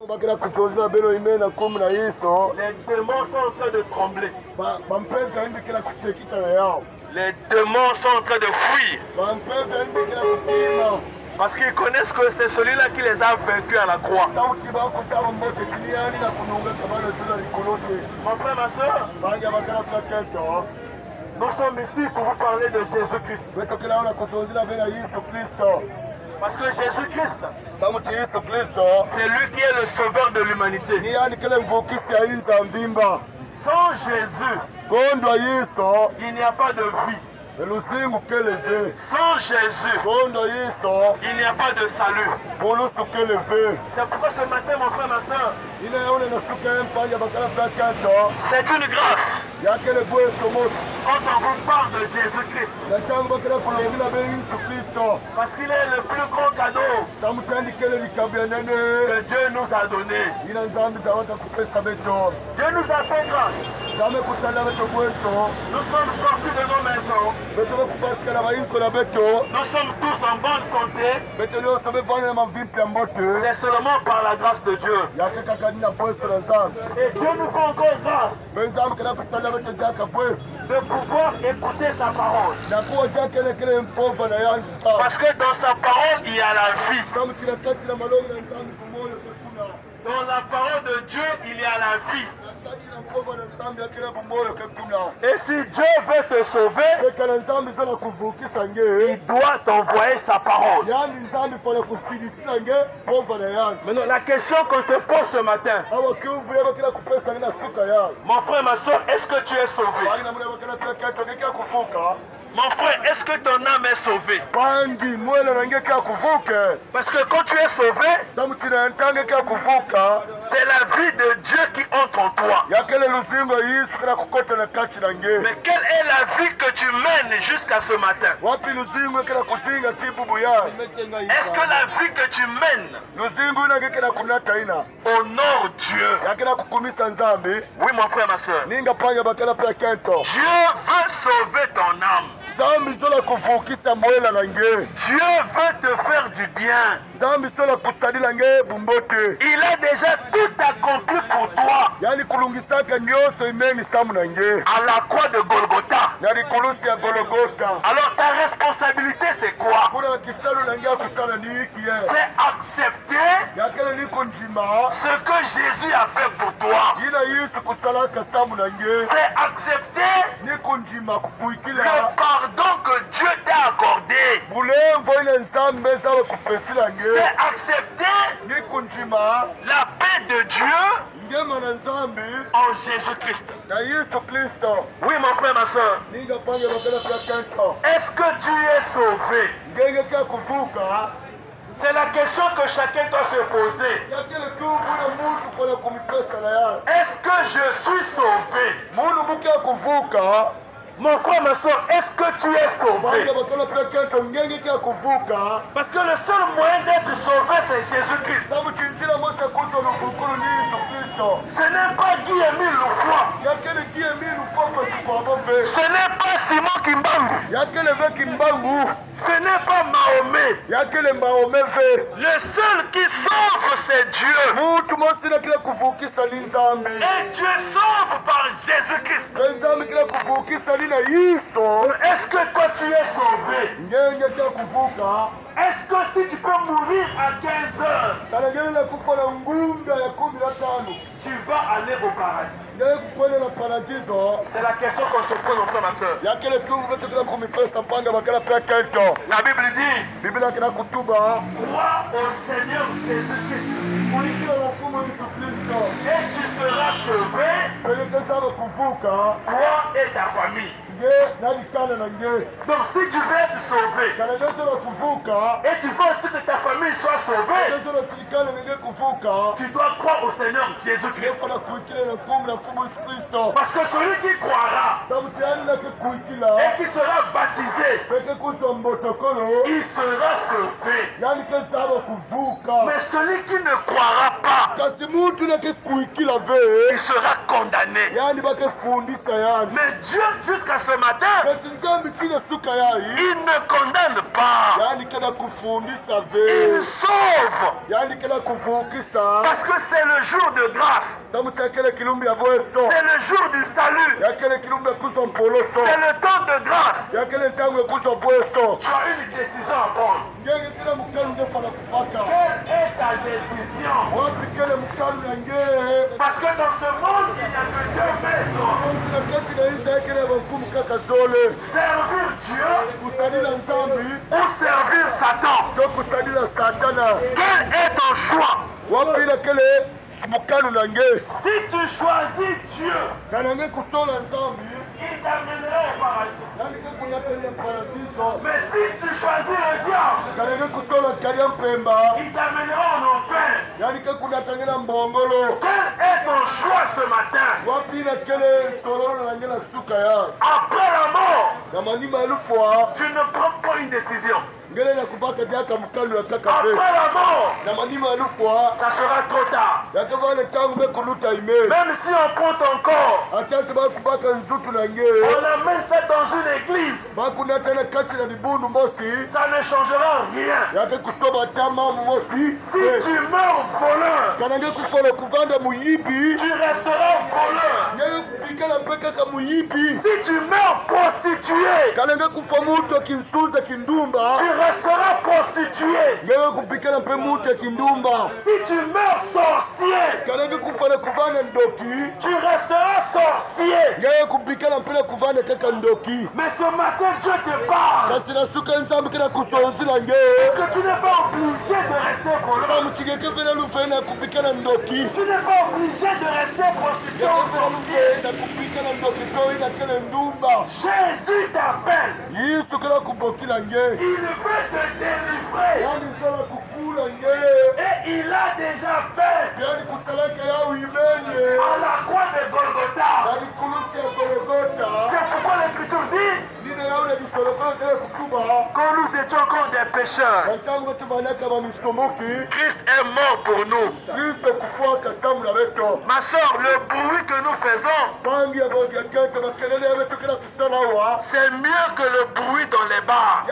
Les démons sont en train de trembler. Les démons sont en train de fuir. Parce qu'ils connaissent que c'est celui-là qui les a vaincus à la croix. Mon frère, ma soeur, nous sommes ici pour vous parler de Jésus-Christ. Parce que Jésus-Christ, c'est lui qui est le sauveur de l'humanité. Sans Jésus, il n'y a pas de vie. Sans Jésus, il n'y a pas de salut. C'est pourquoi ce matin, mon frère, ma soeur, c'est une grâce. Quand on vous parle de Jésus-Christ, parce qu'il est le plus grand cadeau que Dieu nous a donné. Dieu nous a fait grâce. Nous sommes sortis de nos maisons. Nous sommes tous en bonne santé. C'est seulement par la grâce de Dieu. Et Dieu nous fait encore grâce de pouvoir écouter sa parole. Parce que dans sa parole, il y a la vie. Dans la parole de Dieu, il y a la vie. Et si Dieu veut te sauver, il doit t'envoyer sa parole. Maintenant, la question qu'on te pose ce matin, mon frère, ma soeur, est-ce que tu es sauvé? Mon frère, est-ce que ton âme est sauvée? Parce que quand tu es sauvé, c'est la vie de Dieu qui entre en toi. Mais quelle est la vie que tu mènes jusqu'à ce matin? Est-ce que la vie que tu mènes honore Dieu? Oui, mon frère, ma soeur. Dieu veut sauver ton âme. Dieu veut te faire du bien. Il a déjà tout accompli pour toi. À la croix de Golgotha. Alors ta responsabilité c'est quoi? C'est accepter ce que Jésus a fait pour toi. C'est accepter le pardon que Dieu t'a accordé. C'est accepter la paix de Dieu en Jésus-Christ. Oui, mon frère, ma soeur. Est-ce que tu es sauvé? C'est la question que chacun doit se poser. Est-ce que je suis sauvé? Mon frère, ma soeur, est-ce que tu es sauvé? Parce que le seul moyen d'être sauvé, c'est Jésus-Christ. Ce n'est pas Guy-Émile Loufoua. Ce n'est pas Simon Kimbangu. Ce n'est pas Mahomet. Le seul qui sauve, c'est Dieu. Et Dieu sauve par Jésus-Christ. Est-ce que toi tu es sauvé? Est-ce que si tu peux mourir à 15 heures, tu vas aller au paradis? C'est la question qu'on se pose, mon frère, ma soeur. La Bible dit, crois au Seigneur Jésus-Christ et tu seras sauvé, toi et ta famille. Donc si tu veux être sauvé et tu veux aussi que ta famille soit sauvée, tu dois croire au Seigneur Jésus-Christ. Parce que celui qui croira et qui sera baptisé, il sera sauvé. Mais celui qui ne croira pas il sera condamné. Mais Dieu, jusqu'à ce matin, il ne condamne pas. Il sauve. Parce que c'est le jour de grâce. C'est le jour du salut. C'est le temps de grâce. Tu as une décision à prendre. Quelle est ta décision? Parce que dans ce monde, il n'y a que deux méthodes. Servir Dieu ou servir Satan. Quel est ton choix? Si tu choisis Dieu, il t'amènera au paradis. Mais si tu choisis le diable, il t'amènera en enfer. Quel est ton choix ce matin? Après la mort, tu ne prends pas une décision. Après la mort, ça sera trop tard. Même si on prend ton corps, on amène ça dans une église, ça ne changera rien. Si tu meurs voleur, tu resteras voleur. Si tu meurs prostitué, tu resteras prostitué. Si tu meurs sorcier, tu resteras sorcier. Mais ce matin, Dieu te parle. Parce que tu n'es pas obligé de rester voleur. Tu n'es pas obligé de rester prostitué ou sorcier. Jésus t'appelle. Il veut te délivrer. Et il a déjà fait à la croix de Golgotha. C'est pourquoi l'Écriture dit quand nous étions encore des pécheurs, Christ est mort pour nous. Ma soeur, le bruit que nous faisons, c'est mieux que le bruit dans les bars.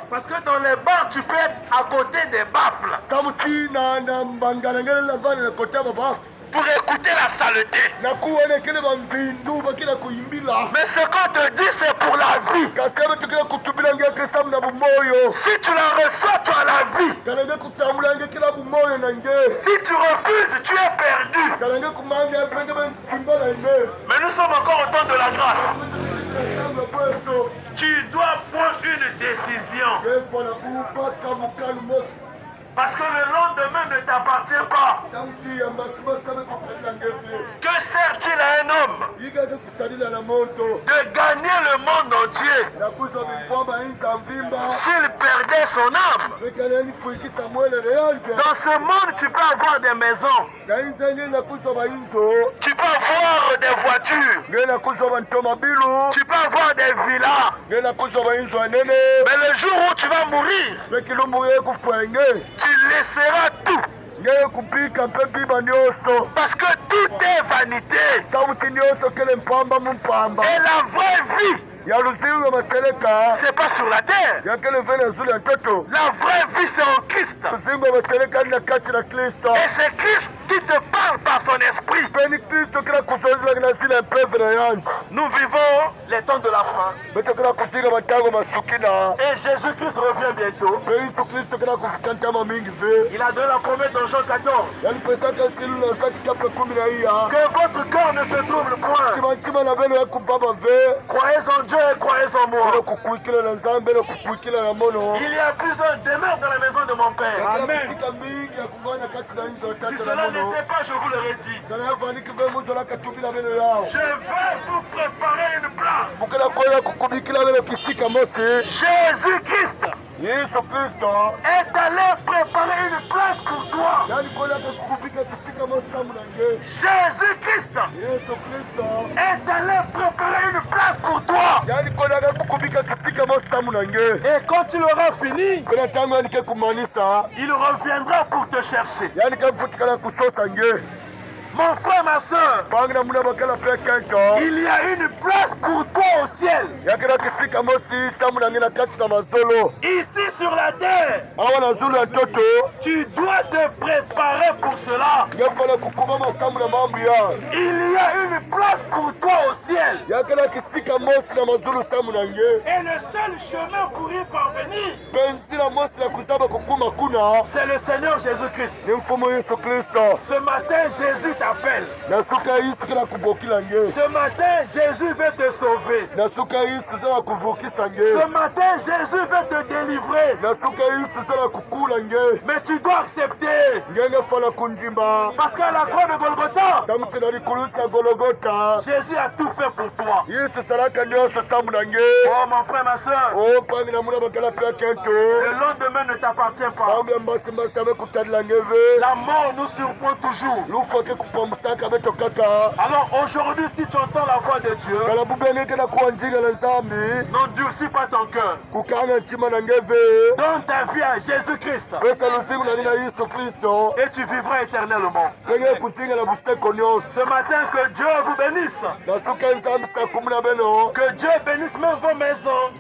Parce que dans les bars, tu peux être à côté des baffles pour écouter la saleté. Mais ce qu'on te dit, c'est pour la vie. Si tu la reçois, tu as la vie. Si tu refuses, tu es perdu. Mais nous sommes encore au temps de la grâce. Tu dois prendre une décision. Parce que le lendemain ne t'appartient pas. Que sert-il à un homme de gagner le monde entier s'il perdait son âme? Dans ce monde, tu peux avoir des maisons. Tu peux avoir des voitures. Tu peux avoir des villas. Mais le jour où tu vas mourir, tu laisseras tout. Parce que tout est vanité. Et la vraie vie, c'est pas sur la terre. La vraie vie, c'est en Christ. Et c'est Christ qui te parle par son esprit. Nous vivons les temps de la fin. Et Jésus-Christ revient bientôt. Il a donné la promesse dans Jean 14. Que votre cœur ne se trouble point. Croyez en Dieu et croyez en moi. Il y a plusieurs demeures dans la maison de mon Père. Amen. Si cela n'était pas, je vous l'aurais dit. Je vais vous préparer une place. Jésus-Christ est allé préparer une place pour toi. Jésus-Christ est allé préparer une place pour toi. Et quand il aura fini, il reviendra pour te chercher. Mon frère, ma soeur, il y a une place pour toi au ciel. Ici sur la terre, tu dois te préparer pour cela. Il y a une place pour toi au ciel. Et le seul chemin pour y parvenir, c'est le Seigneur Jésus-Christ. Ce matin, Jésus t'appelle. Ce matin, Jésus veut te sauver. Ce matin, Jésus veut te délivrer. Mais tu dois accepter. Parce qu'à la croix de Golgotha, Jésus a tout fait pour toi. Oh mon frère, ma soeur, le lendemain ne t'appartient pas. La mort nous surprend toujours. Alors aujourd'hui, si tu entends la voix de Dieu, n'endurcis pas ton cœur. Donne ta vie à Jésus-Christ et tu vivras éternellement. Ce matin, que Dieu vous bénisse. Que Dieu bénisse même vos maisons.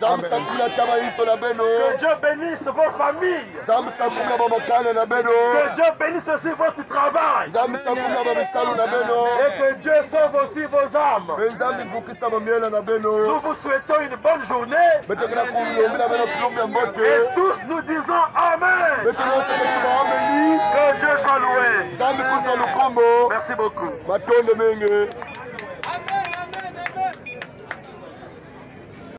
Que Dieu bénisse vos familles. Que Dieu bénisse aussi votre travail. Et que Dieu sauve aussi vos âmes. Nous vous souhaitons une bonne journée. Et tous nous disons Amen. Que Dieu soit loué. Merci beaucoup.